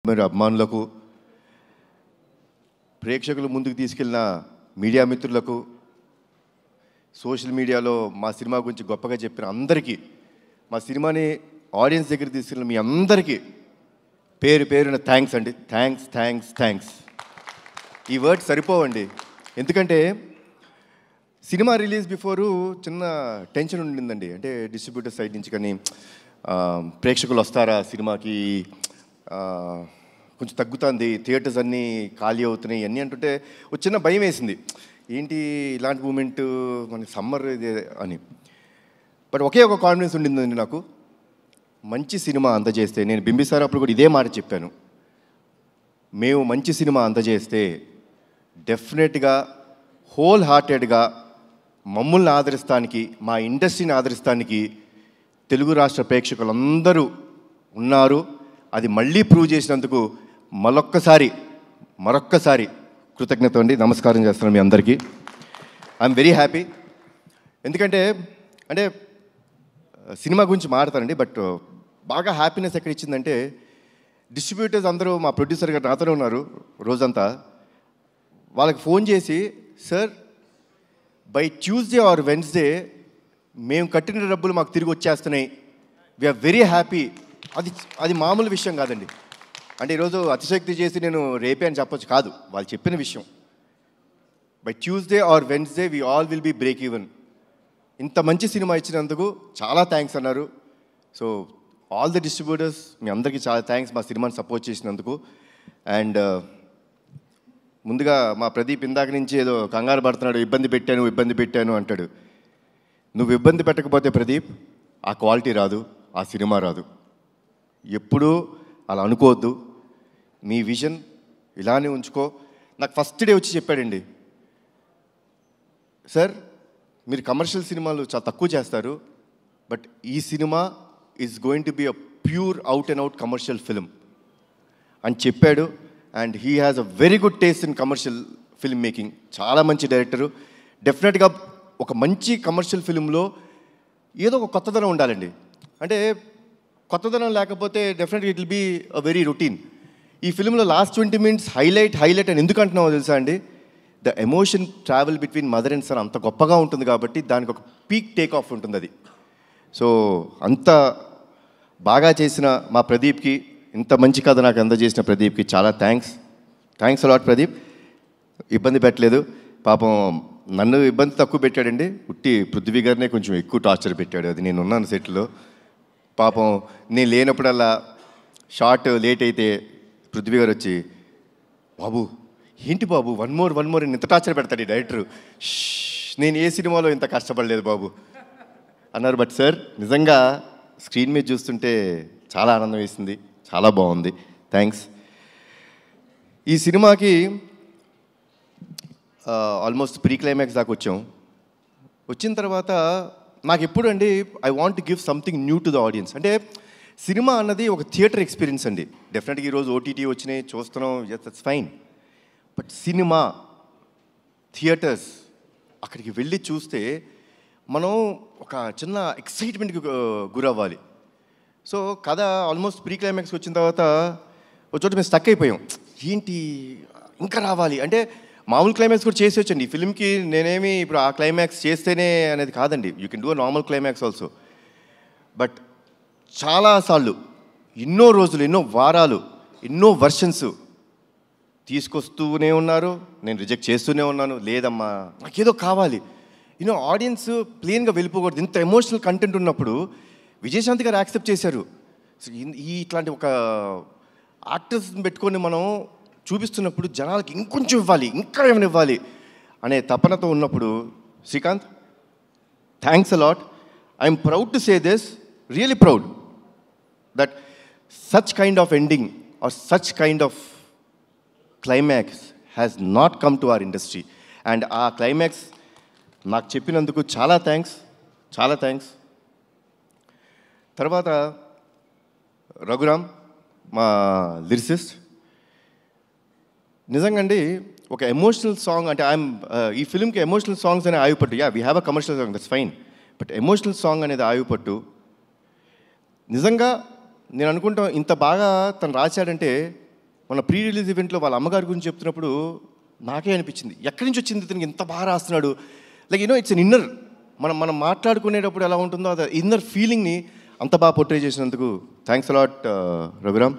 మరి అభిమానులకు, ప్రేక్షకుల ముందుకు తీసుకెళ్ళిన మీడియా మిత్రులకు, సోషల్ మీడియాలో మా సినిమా గురించి గొప్పగా చెప్పిన అందరికీ, మా సినిమాని ఆడియన్స్ దగ్గర తీసుకెళ్ళిన మీ అందరికీ పేరు పేరున థ్యాంక్స్ అండి. Thanks thanks thanks. ఈ వర్డ్స్ సరిపోవండి. ఎందుకంటే సినిమా రిలీజ్ బిఫోరు చిన్న టెన్షన్ ఉండిందండి. అంటే డిస్ట్రిబ్యూటర్ సైడ్ నుంచి కానీ ప్రేక్షకులు వస్తారా సినిమాకి, కొంచెం తగ్గుతుంది, థియేటర్స్ అన్నీ ఖాళీ అవుతున్నాయి అన్నీ అంటుంటే ఒక చిన్న భయం వేసింది. ఏంటి ఇలాంటి మూమెంట్ మనకి సమ్మర్ ఇది అని. బట్ ఒకే ఒక కాన్ఫిడెన్స్ ఉండిందండి నాకు. మంచి సినిమా అందజేస్తే, నేను బింబిసారా అప్పుడు కూడా ఇదే మాట చెప్పాను, మేము మంచి సినిమా అందజేస్తే డెఫినెట్గా హోల్ హార్టెడ్గా మమ్మల్ని ఆదరిస్తానికి, మా ఇండస్ట్రీని ఆదరిస్తానికి తెలుగు రాష్ట్ర ప్రేక్షకులందరూ ఉన్నారు. అది మళ్ళీ ప్రూవ్ చేసినందుకు మరొక్కసారి కృతజ్ఞత అండి. నమస్కారం చేస్తున్నాను మీ అందరికీ. I'm very happy. ఎందుకంటే సినిమా గురించి మాట్లాడతానండి, బట్ బాగా హ్యాపీనెస్ ఎక్కడ ఇచ్చిందంటే డిస్ట్రిబ్యూటర్స్ అందరూ, మా ప్రొడ్యూసర్ గారు నాతోనే ఉన్నారు రోజంతా. వాళ్ళకి ఫోన్ చేసి, sir by Tuesday or Wednesday మేము కట్టిన డబ్బులు మాకు తిరిగి వచ్చేస్తున్నాయి, వీఆర్ వెరీ హ్యాపీ. అది మామూలు విషయం కాదండి. అంటే ఈరోజు అతిశక్తి చేసి నేను రేపే అని చెప్పొచ్చు కాదు, వాళ్ళు చెప్పిన విషయం. By Tuesday or Wednesday we all will be break even. ఇంత మంచి సినిమా ఇచ్చినందుకు చాలా థ్యాంక్స్ అన్నారు. సో ఆల్ ది డిస్ట్రిబ్యూటర్స్, మీ అందరికీ చాలా థ్యాంక్స్ మా సినిమాని సపోర్ట్ చేసినందుకు. అండ్ ముందుగా మా ప్రదీప్ ఇందాక నుంచి ఏదో కంగారు పడుతున్నాడు, ఇబ్బంది పెట్టాను అంటాడు. నువ్వు ఇబ్బంది పెట్టకపోతే ప్రదీప్ ఆ క్వాలిటీ రాదు, ఆ సినిమా రాదు. ఎప్పుడూ అలా అనుకోవద్దు. మీ విజన్ ఇలానే ఉంచుకో. నాకు ఫస్ట్ డే వచ్చి చెప్పాడండి, సార్ మీరు కమర్షియల్ సినిమాలు చాలా తక్కువ చేస్తారు, బట్ ఈ cinema is going to be a pure out and out commercial film అని చెప్పాడు. And he has a very good taste in commercial film making. చాలా మంచి డైరెక్టరు. డెఫినెట్గా ఒక మంచి కమర్షియల్ ఫిల్మ్లో ఏదో ఒక కొత్తదనం ఉండాలండి. అంటే కొత్తదనం లేకపోతే డెఫినెట్గా it will be a very routine. ఈ ఫిల్మ్లో లాస్ట్ 20 minutes హైలైట్ అని ఎందుకు అంటున్నామో తెలుసా అండి? The emotion travel between mother and son అంత గొప్పగా ఉంటుంది కాబట్టి దానికి ఒక పీక్ టేక్ ఆఫ్ ఉంటుంది అది. సో అంత బాగా చేసిన మా ప్రదీప్కి, ఇంత మంచి కథ నాకు అందజేసిన ప్రదీప్కి చాలా థ్యాంక్స్ అలాట్ ప్రదీప్. ఇబ్బంది పెట్టలేదు పాపం. నన్ను ఇబ్బంది తక్కువ పెట్టాడండి, ఉట్టి పృథ్వీ గారినే కొంచెం ఎక్కువ టార్చర్ పెట్టాడు. అది నేను ఉన్నాను సెట్లో. పాపం నేను లేనప్పుడల్లా షార్ట్ లేట్ అయితే పృథ్వీ గారు వచ్చి, బాబు ఏంటి బాబు వన్ మోర్ అని ఇంత టార్చర్ పెడతాడు ఈ డైరెక్టరు, నేను ఏ సినిమాలో ఇంత కష్టపడలేదు బాబు అన్నారు. బట్ సార్ నిజంగా స్క్రీన్ మీద చూస్తుంటే చాలా ఆనందం వేసింది, చాలా బాగుంది. థ్యాంక్స్. ఈ సినిమాకి ఆల్మోస్ట్ ప్రీ క్లైమాక్స్ దాకా వచ్చిన తర్వాత నాకు ఎప్పుడు అండి I want to give something new to the audience. అంటే సినిమా అన్నది ఒక థియేటర్ ఎక్స్పీరియన్స్ అండి. డెఫినెట్గా ఈరోజు ఓటీటీ వచ్చినాయి చూస్తున్నాం, that's fine. But cinema theatres అక్కడికి వెళ్ళి చూస్తే మనం ఒక చిన్న ఎక్సైట్మెంట్కి గురవ్వాలి. సో కథ ఆల్మోస్ట్ ప్రీ క్లైమాక్స్కి వచ్చిన తర్వాత ఒక చోట మేము స్టక్ అయిపోయాం. ఏంటి ఇంకా రావాలి అంటే, మామూలు క్లైమాక్స్ కూడా చేసి వచ్చండి ఈ ఫిల్మ్కి. నేనేమి ఇప్పుడు ఆ క్లైమాక్స్ చేస్తేనే అనేది కాదండి, you can do a normal climax also. But చాలాసార్లు, ఎన్నో రోజులు, ఎన్నో వారాలు, ఎన్నో వర్షన్స్ తీసుకొస్తూనే ఉన్నారు, నేను రిజెక్ట్ చేస్తూనే ఉన్నాను. లేదమ్మా నాకేదో కావాలి, ఆడియన్స్ ప్లెయిన్గా వెళ్ళిపోకూడదు. ఇంత ఎమోషనల్ కంటెంట్ ఉన్నప్పుడు విజయశాంతి గారు యాక్సెప్ట్ చేశారు. ఇట్లాంటి ఒక యాక్టర్స్ని పెట్టుకొని మనం చూపిస్తున్నప్పుడు జనాలకి ఇంకొంచెం ఇవ్వాలి, ఇంకా ఏమైనా ఇవ్వాలి అనే తపనతో ఉన్నప్పుడు, Srikanth thanks a lot. I'm proud to say this, really proud that such kind of ending or such kind of climax has not come to our industry. And ఆ క్లైమాక్స్ నాకు చెప్పినందుకు చాలా థ్యాంక్స్. తర్వాత రఘురామ్ మా లిరిసిస్ట్, నిజంగా అండి ఒక ఎమోషనల్ సాంగ్ అంటే ఈ ఫిల్మ్కి ఎమోషనల్ సాంగ్స్ అనే ఆయుపట్టు. We have a commercial song, that's fine. But emotional song అనేది ఆయుపట్టు. నిజంగా నేను అనుకుంటాం ఇంత బాగా తను రాశాడంటే మన ప్రీ రిలీజ్ ఈవెంట్లో వాళ్ళ అమ్మగారి గురించి చెప్తున్నప్పుడు నాకే అనిపించింది, ఎక్కడి నుంచి వచ్చింది ఇతనికి ఇంత బాగా రాస్తున్నాడు. లైక్ ఇట్స్ అన్ ఇన్నర్, మనం మాట్లాడుకునేటప్పుడు ఎలా ఉంటుందో అది ఇన్నర్ ఫీలింగ్ని అంత బాగా పోర్ట్రే చేసినందుకు థ్యాంక్స్ అలాట్ రఘురామ్.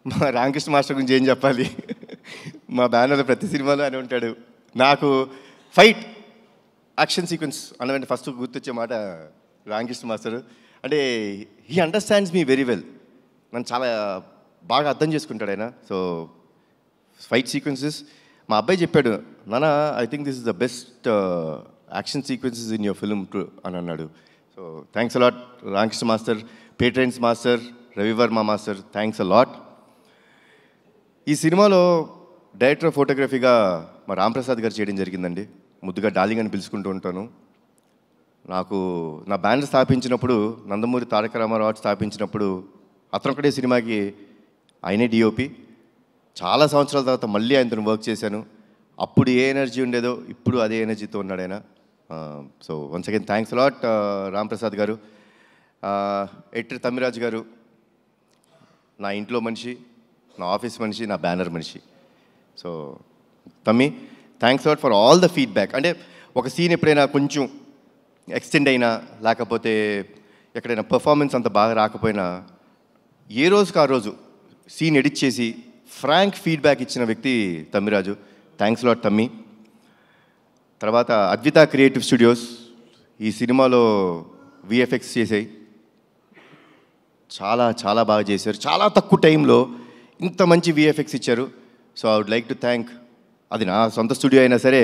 మా రామకృష్ణ మాస్టర్ గురించి ఏం చెప్పాలి, మా బ్యానర్లో ప్రతి సినిమాలో అని ఉంటాడు. నాకు ఫైట్ యాక్షన్ సీక్వెన్స్ అన్నవంటే ఫస్ట్ గుర్తొచ్చే మాట రామకృష్ణ మాస్టర్. అంటే he understands me very well, నన్ను చాలా బాగా అర్థం చేసుకుంటాడు ఆయన. సో ఫైట్ సీక్వెన్సెస్ మా అబ్బాయి చెప్పాడు, నాన్న I think this is the best action sequences in your film అని అన్నాడు. So thanks a lot Ramakrishna master, పేట్రైన్స్ master, Ravi Varma master, thanks a lot. ఈ సినిమాలో డైరెక్టర్ ఆఫ్ ఫోటోగ్రఫీగా మా రాంప్రసాద్ గారు చేయడం జరిగిందండి. ముద్దుగా డార్లింగ్ అని పిలుచుకుంటూ ఉంటాను. నాకు నా బ్యానర్ స్థాపించినప్పుడు, నందమూరి తారక రామారావు స్థాపించినప్పుడు అతను ఒకటే సినిమాకి ఆయనే డిఓపి. చాలా సంవత్సరాల తర్వాత మళ్ళీ ఆయనతో వర్క్ చేశాను. అప్పుడు ఏ ఎనర్జీ ఉండేదో ఇప్పుడు అదే ఎనర్జీతో ఉన్నాడు ఆయన. So once again thanks a lot Ramprasad గారు. ఎడిటర్ తమ్మిరాజు గారు నా ఇంట్లో మనిషి, నా ఆఫీస్ మనిషి, నా బ్యానర్ మనిషి. సో తమ్మి thanks a lot for all the feedback. అంటే ఒక సీన్ ఎప్పుడైనా కొంచెం ఎక్స్టెండ్ అయినా, లేకపోతే ఎక్కడైనా పర్ఫార్మెన్స్ అంత బాగా రాకపోయినా, ఏ రోజుకి ఆ రోజు సీన్ ఎడిట్ చేసి ఫ్రాంక్ ఫీడ్బ్యాక్ ఇచ్చిన వ్యక్తి తమ్మిరాజు. థ్యాంక్స్ లాట్ తమ్మి. తర్వాత అద్విత క్రియేటివ్ స్టూడియోస్ ఈ సినిమాలో విఎఫ్ఎక్స్ చేసాయి, చాలా చాలా బాగా చేశారు. చాలా తక్కువ టైంలో ఇంత మంచి విఎఫ్ఎక్స్ ఇచ్చారు. So I would like to thank, అది నా సొంత స్టూడియో అయినా సరే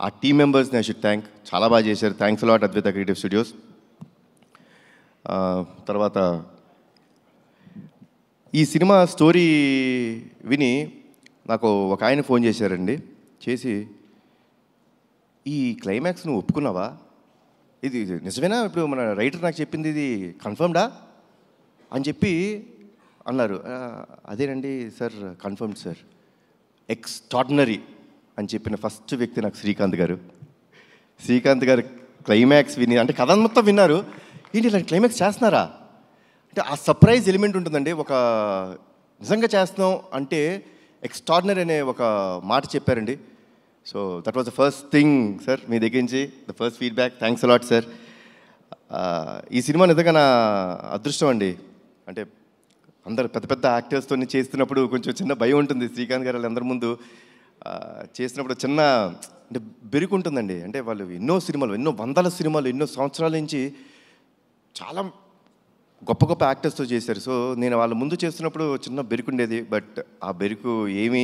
ఆ టీమ్ మెంబర్స్ని ఐ షుడ్ థ్యాంక్. చాలా బాగా చేశారు. Thanks a lot Advitha creative studios. తర్వాత ఈ సినిమా స్టోరీ విని నాకు ఒక ఆయన ఫోన్ చేశారండి. చేసి, ఈ క్లైమాక్స్ నువ్వు ఒప్పుకున్నావా, ఇది నిజమేనా, ఇప్పుడు మన రైటర్ నాకు చెప్పింది ఇది కన్ఫర్మ్డా అని చెప్పి అన్నారు. అదేనండి సార్, కన్ఫర్మ్డ్ సార్, ఎక్స్ట్రాడినరీ అని చెప్పిన ఫస్ట్ వ్యక్తి నాకు శ్రీకాంత్ గారు. శ్రీకాంత్ గారు క్లైమాక్స్ విని, అంటే కథ మొత్తం విన్నారు, ఏంటి ఇలాంటి క్లైమాక్స్ చేస్తున్నారా అంటే ఆ సర్ప్రైజ్ ఎలిమెంట్ ఉంటుందండి. ఒక నిజంగా చేస్తున్నాం అంటే ఎక్స్ట్రాడినరీ అనే ఒక మాట చెప్పారండి. So that was the first thing sir, మీ దగ్గర నుంచి the first feedback. Thanks a lot sir. ఈ సినిమా నిజంగా నా అదృష్టం అండి. అంటే అందరు పెద్ద పెద్ద యాక్టర్స్తో చేస్తున్నప్పుడు కొంచెం చిన్న భయం ఉంటుంది. శ్రీకాంత్ గారు వాళ్ళందరి ముందు చేసినప్పుడు చిన్న అంటే బెరుకుంటుందండి. అంటే వాళ్ళు ఎన్నో సినిమాలు, ఎన్నో వందల సినిమాలు, ఎన్నో సంవత్సరాల నుంచి చాలా గొప్ప గొప్ప యాక్టర్స్తో చేశారు. సో నేను వాళ్ళ ముందు చేస్తున్నప్పుడు చిన్న బెరుకుండేది. బట్ ఆ బెరుకు ఏమీ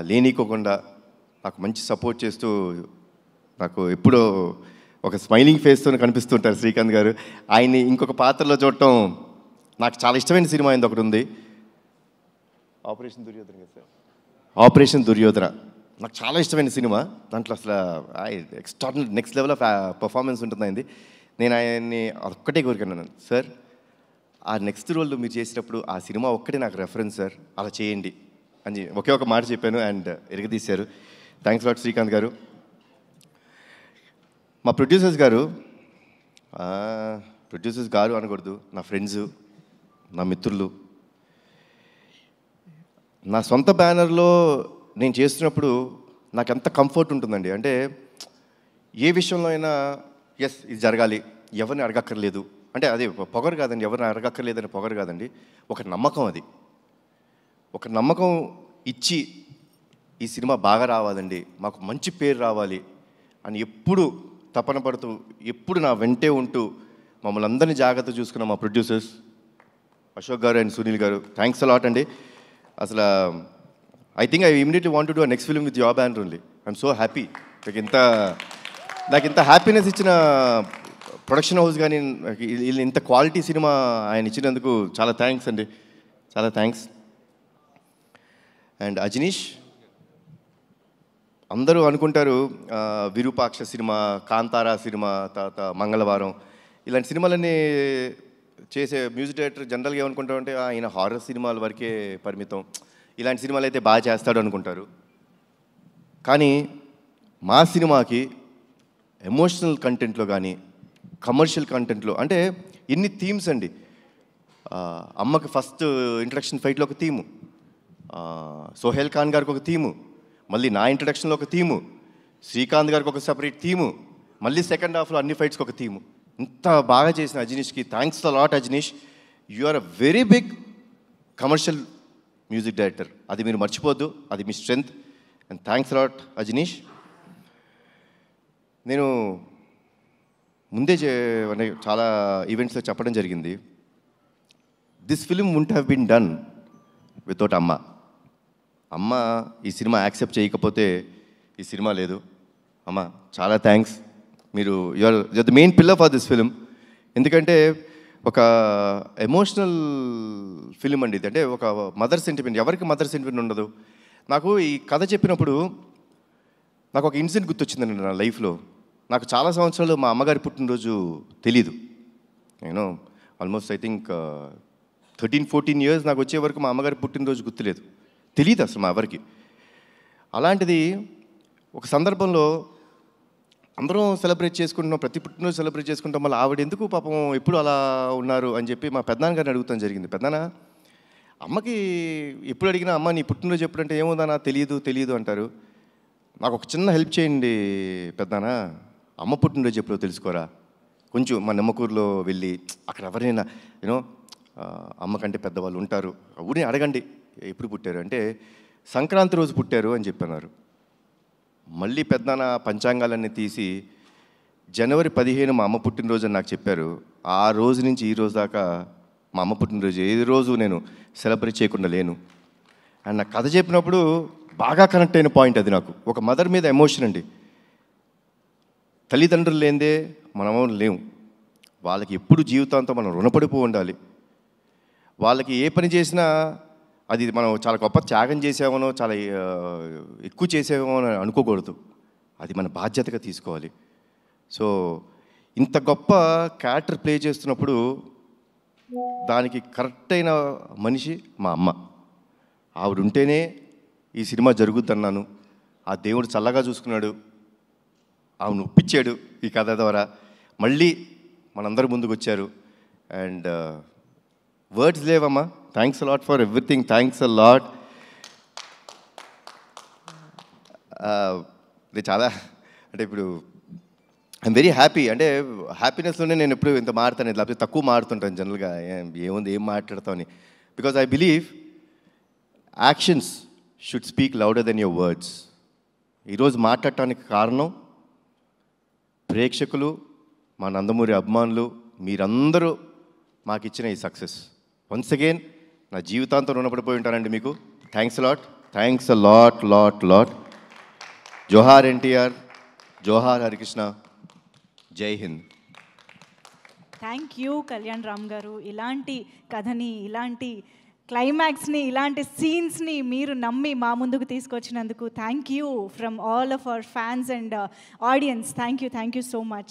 లేనీకోకుండా నాకు మంచి సపోర్ట్ చేస్తూ, నాకు ఎప్పుడూ ఒక స్మైలింగ్ ఫేస్తో కనిపిస్తుంటారు శ్రీకాంత్ గారు. ఆయన్ని ఇంకొక పాత్రలో చూడటం నాకు చాలా ఇష్టమైన సినిమా అయింది ఒకటి ఉంది, ఆపరేషన్ దుర్యోధన కదా సార్. ఆపరేషన్ దుర్యోధన నాకు చాలా ఇష్టమైన సినిమా. దాంట్లో అసలు extraordinary next level of performance ఉంటుంది అయింది. నేను ఆయన్ని ఒక్కటే కోరుకున్నాను, సార్ ఆ నెక్స్ట్ రోల్లో మీరు చేసినప్పుడు ఆ సినిమా ఒక్కటే నాకు రెఫరెన్స్ సార్, అలా చేయండి అని ఒకే ఒక మాట చెప్పాను. అండ్ ఎరగదీశారు. థ్యాంక్స్ లాట్ శ్రీకాంత్ గారు. మా ప్రొడ్యూసర్స్ గారు అనకూడదు, నా ఫ్రెండ్స్, నా మిత్రులు. నా సొంత బ్యానర్లో నేను చేస్తున్నప్పుడు నాకు ఎంత కంఫర్ట్ ఉంటుందండి. అంటే ఏ విషయంలో అయినా ఎస్ ఇది జరగాలి, ఎవరిని అడగక్కర్లేదు, అంటే అది పొగరు కాదండి, ఎవరిని అడగక్కర్లేదని పొగరు కాదండి, ఒక నమ్మకం. అది ఒక నమ్మకం ఇచ్చి ఈ సినిమా బాగా రావాలండి, మాకు మంచి పేరు రావాలి అని ఎప్పుడు తపన పడుతూ, ఎప్పుడు నా వెంటే ఉంటూ మమ్మల్ని అందరినీ జాగ్రత్త చూసుకున్న మా ప్రొడ్యూసర్స్ అశోక్ గారు అండ్ సునీల్ గారు, థ్యాంక్స్ అలాట్ అండి. అసలు I think I immediately want to do next film with your banner only. I'm so happy. నాకు ఇంత హ్యాపీనెస్ ఇచ్చిన ప్రొడక్షన్ హౌస్ కానీ ఇంత క్వాలిటీ సినిమా ఆయన ఇచ్చినందుకు చాలా థ్యాంక్స్ అండి, చాలా థ్యాంక్స్. అండ్ అజనీష్, అందరూ అనుకుంటారు విరూపాక్ష సినిమా, కాంతారా సినిమా, తర్వాత మంగళవారం, ఇలాంటి సినిమాలన్నీ చేసే మ్యూజిక్ డైరెక్టర్ జనరల్గా ఏమనుకుంటారంటే ఆయన హారర్ సినిమాల వరకే పరిమితం, ఇలాంటి సినిమాలు అయితే బాగా చేస్తాడు అనుకుంటారు. కానీ మా సినిమాకి ఎమోషనల్ కంటెంట్లో కానీ కమర్షియల్ కంటెంట్లో అంటే ఎన్ని థీమ్స్ అండి. అమ్మకి ఫస్ట్ ఇంట్రడక్షన్ ఫైట్లో ఒక థీము, సోహెల్ ఖాన్ గారికి ఒక థీము, మళ్ళీ నా ఇంట్రడక్షన్లో ఒక థీము, శ్రీకాంత్ గారికి ఒక సెపరేట్ థీము, మళ్ళీ సెకండ్ హాఫ్లో అన్ని ఫైట్స్కి ఒక థీము. ఇంత బాగా చేసిన అజనీష్కి thanks the lot. Ajaneesh, you are a very big commercial music director. అది మీరు మర్చిపోద్దు, అది మీ strength. And thanks lot Ajaneesh. నేను ముందే చాలా ఈవెంట్స్లో చెప్పడం జరిగింది, this film won't have been done without అమ్మ. అమ్మ ఈ సినిమా యాక్సెప్ట్ చేయకపోతే ఈ సినిమా లేదు. అమ్మ చాలా థ్యాంక్స్. మీరు you're the main pillar for this film. ఎందుకంటే ఒక ఎమోషనల్ ఫిలిం అండి ఇది. అంటే ఒక మదర్ సెంటిమెంట్. ఎవరికి మదర్ సెంటిమెంట్ ఉండదు? నాకు ఈ కథ చెప్పినప్పుడు నాకు ఒక ఇన్సిడెంట్ గుర్తొచ్చిందండి నా లైఫ్లో. నాకు చాలా సంవత్సరాలు మా అమ్మగారి పుట్టినరోజు తెలీదు. నేను ఆల్మోస్ట్ ఐ థింక్ 13-14 years నాకు వచ్చే వరకు మా అమ్మగారి పుట్టినరోజు గుర్తులేదు, తెలియదు అసలు మా ఎవరికి. అలాంటిది ఒక సందర్భంలో అందరం సెలబ్రేట్ చేసుకుంటున్నాం, ప్రతి పుట్టినరోజు సెలబ్రేట్ చేసుకుంటాం, మళ్ళీ ఆవిడ ఎందుకు పాపం ఎప్పుడు అలా ఉన్నారు అని చెప్పి మా పెద్దనాన్నగారిని అడుగుతాం జరిగింది. పెద్దనా, అమ్మకి ఎప్పుడు అడిగినా అమ్మ నీ పుట్టినరోజు ఎప్పుడంటే ఏముందన్నా తెలియదు అంటారు. నాకు ఒక చిన్న హెల్ప్ చేయండి పెద్దనా, అమ్మ పుట్టినరోజు ఎప్పుడో తెలుసుకోరా, కొంచెం మా నిమ్మకూరులో వెళ్ళి అక్కడ ఎవరైనా యూనో అమ్మ కంటే పెద్దవాళ్ళు ఉంటారు, ఊరిని అడగండి ఎప్పుడు పుట్టారు అంటే సంక్రాంతి రోజు పుట్టారు అని చెప్పన్నారు. మళ్ళీ పెద్దనాన్న పంచాంగాలన్నీ తీసి జనవరి 15 మా అమ్మ పుట్టినరోజు అని నాకు చెప్పారు. ఆ రోజు నుంచి ఈ రోజు దాకా మా అమ్మ పుట్టినరోజు ఏ రోజు నేను సెలబ్రేట్ చేయకుండా లేను. అండ్ నాకు కథ చెప్పినప్పుడు బాగా కనెక్ట్ అయిన పాయింట్ అది. నాకు ఒక మదర్ మీద ఎమోషన్ అండి. తల్లిదండ్రులు లేనిదే మనము లేము. వాళ్ళకి ఎప్పుడు జీవితాంతం మనం రుణపడిపో ఉండాలి. వాళ్ళకి ఏ పని చేసినా అది మనం చాలా గొప్ప త్యాగం చేసామనో చాలా ఎక్కువ చేసామో అని అనుకోకూడదు. అది మన బాధ్యతగా తీసుకోవాలి. సో ఇంత గొప్ప క్యారెక్టర్ ప్లే చేస్తున్నప్పుడు దానికి కరెక్ట్ అయిన మనిషి మా అమ్మ. ఆవిడ ఉంటేనే ఈ సినిమా జరుగుద్దన్నాను. ఆ దేవుడు చల్లగా చూసుకున్నాడు, ఆవిడ ఒప్పించాడు ఈ కథ ద్వారా. మళ్ళీ మనందరి ముందుకు వచ్చారు. అండ్ వర్డ్స్ లేవమ్మా. Thanks a lot for everything. Thanks a lot. ఇది చాలా అంటే ఇప్పుడు ఐఎమ్ వెరీ హ్యాపీ. అంటే హ్యాపీనెస్లోనే నేను ఎప్పుడు ఇంత మారుతాను, లేకపోతే తక్కువ మారుతుంటాను జనరల్గా. ఏముంది ఏం మాట్లాడతామని. Because I believe actions should speak louder than your words. ఈరోజు మాట్లాడటానికి కారణం ప్రేక్షకులు, మా నందమూరి అభిమానులు, మీరందరూ మాకు ఇచ్చిన ఈ సక్సెస్. వన్స్ అగైన్ నా జీవితాంతం రుణపడిపోయి ఉంటానండి మీకు. Thanks lot. Thanks a lot lot lot. జోహార్ ఎన్టీఆర్, జోహార్ హరికృష్ణ, జై హింద్. Thank you Kalyan Ram garu. ఇలాంటి కథని, ఇలాంటి క్లైమాక్స్ని, ఇలాంటి సీన్స్ని మీరు నమ్మి మా ముందుకు తీసుకొచ్చినందుకు thank you from all of our fans and audience. Thank you so much.